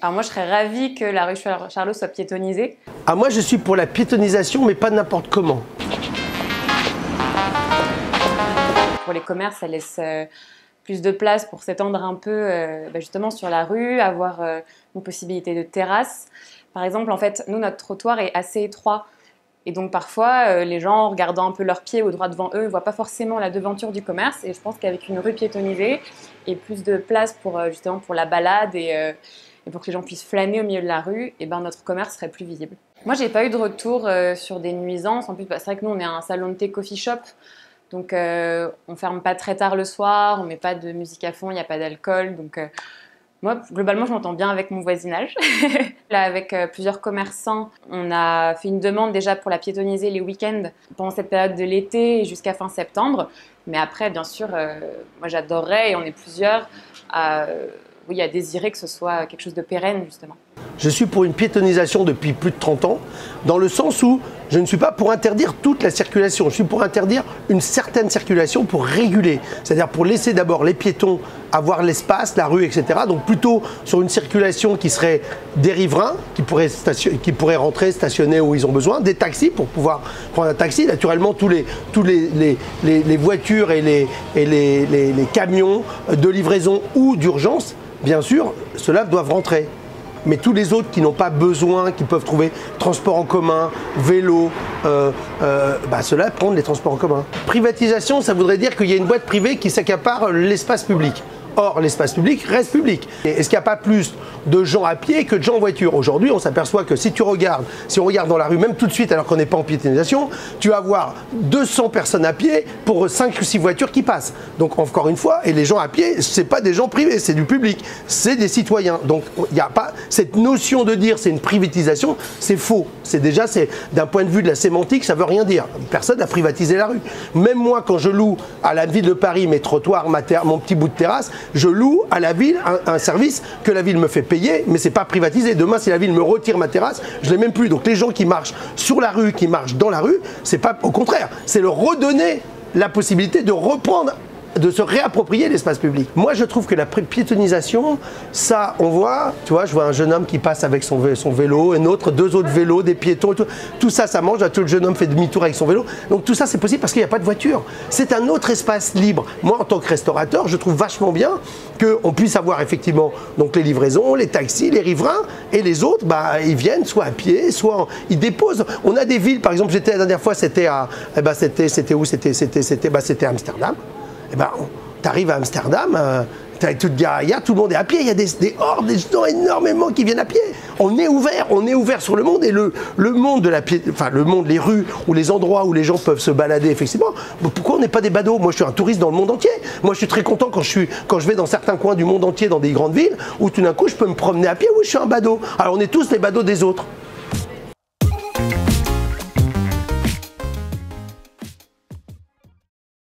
Alors moi, je serais ravie que la rue Charlot soit piétonnisée. Ah, moi, je suis pour la piétonnisation, mais pas n'importe comment. Pour les commerces, ça laisse plus de place pour s'étendre un peu justement sur la rue, avoir une possibilité de terrasse. Par exemple, en fait, nous, notre trottoir est assez étroit. Et donc parfois, les gens, en regardant un peu leurs pieds ou droit devant eux, ne voient pas forcément la devanture du commerce. Et je pense qu'avec une rue piétonnisée et plus de place pour, justement pour la balade et pour que les gens puissent flâner au milieu de la rue, et ben, notre commerce serait plus visible. Moi, j'ai pas eu de retour sur des nuisances. En plus, c'est vrai que nous, on est un salon de thé coffee shop. Donc on ferme pas très tard le soir, on met pas de musique à fond, il n'y a pas d'alcool. Donc moi, globalement, je m'entends bien avec mon voisinage. Là, avec plusieurs commerçants, on a fait une demande déjà pour la piétonniser les week-ends pendant cette période de l'été jusqu'à fin septembre. Mais après, bien sûr, moi j'adorerais, et on est plusieurs, à désirer que ce soit quelque chose de pérenne, justement. Je suis pour une piétonnisation depuis plus de 30 ans, dans le sens où je ne suis pas pour interdire toute la circulation. Je suis pour interdire une certaine circulation, pour réguler. C'est-à-dire pour laisser d'abord les piétons avoir l'espace, la rue, etc. Donc plutôt sur une circulation qui serait des riverains, qui pourraient rentrer, stationner où ils ont besoin, des taxis pour pouvoir prendre un taxi. Naturellement, tous les voitures et les camions de livraison ou d'urgence, bien sûr, ceux-là doivent rentrer. Mais tous les autres qui n'ont pas besoin, qui peuvent trouver transport en commun, vélo, ceux-là prennent les transports en commun. Privatisation, ça voudrait dire qu'il y a une boîte privée qui s'accapare l'espace public. Or, l'espace public reste public. Est-ce qu'il n'y a pas plus de gens à pied que de gens en voiture? Aujourd'hui, on s'aperçoit que si on regarde dans la rue, même tout de suite, alors qu'on n'est pas en piétonnisation, tu vas avoir 200 personnes à pied pour 5 ou 6 voitures qui passent. Donc, encore une fois, et les gens à pied, ce n'est pas des gens privés, c'est du public, c'est des citoyens. Donc, il n'y a pas cette notion de dire c'est une privatisation, c'est faux. C'est d'un point de vue de la sémantique, ça ne veut rien dire. Personne n'a privatisé la rue. Même moi, quand je loue à la ville de Paris mes trottoirs, mon petit bout de terrasse, je loue à la ville un service que la ville me fait payer, mais ce n'est pas privatisé. Demain, si la ville me retire ma terrasse, je ne l'ai même plus. Donc les gens qui marchent sur la rue, qui marchent dans la rue, c'est pas, au contraire, c'est leur redonner la possibilité de reprendre, de se réapproprier l'espace public. Moi, je trouve que la piétonnisation, ça, on voit, tu vois, je vois un jeune homme qui passe avec son vélo, deux autres vélos, des piétons, tout ça, ça mange, tout le jeune homme fait demi-tour avec son vélo. Donc tout ça, c'est possible parce qu'il n'y a pas de voiture. C'est un autre espace libre. Moi, en tant que restaurateur, je trouve vachement bien qu'on puisse avoir effectivement donc les livraisons, les taxis, les riverains, et les autres, ils viennent soit à pied, soit ils déposent. On a des villes, par exemple, j'étais la dernière fois, c'était c'était où? C'était Amsterdam. Tu arrives à Amsterdam, tu as toute Gaïa, tout le monde est à pied, il y a des hordes, des gens énormément qui viennent à pied. On est ouvert sur le monde, et le monde de le monde, les rues ou les endroits où les gens peuvent se balader, effectivement. Pourquoi on n'est pas des badauds? Moi, je suis un touriste dans le monde entier. Moi, je suis très content quand je vais dans certains coins du monde entier, dans des grandes villes, où tout d'un coup, je peux me promener à pied. Oui, je suis un badaud. Alors, on est tous les badauds des autres.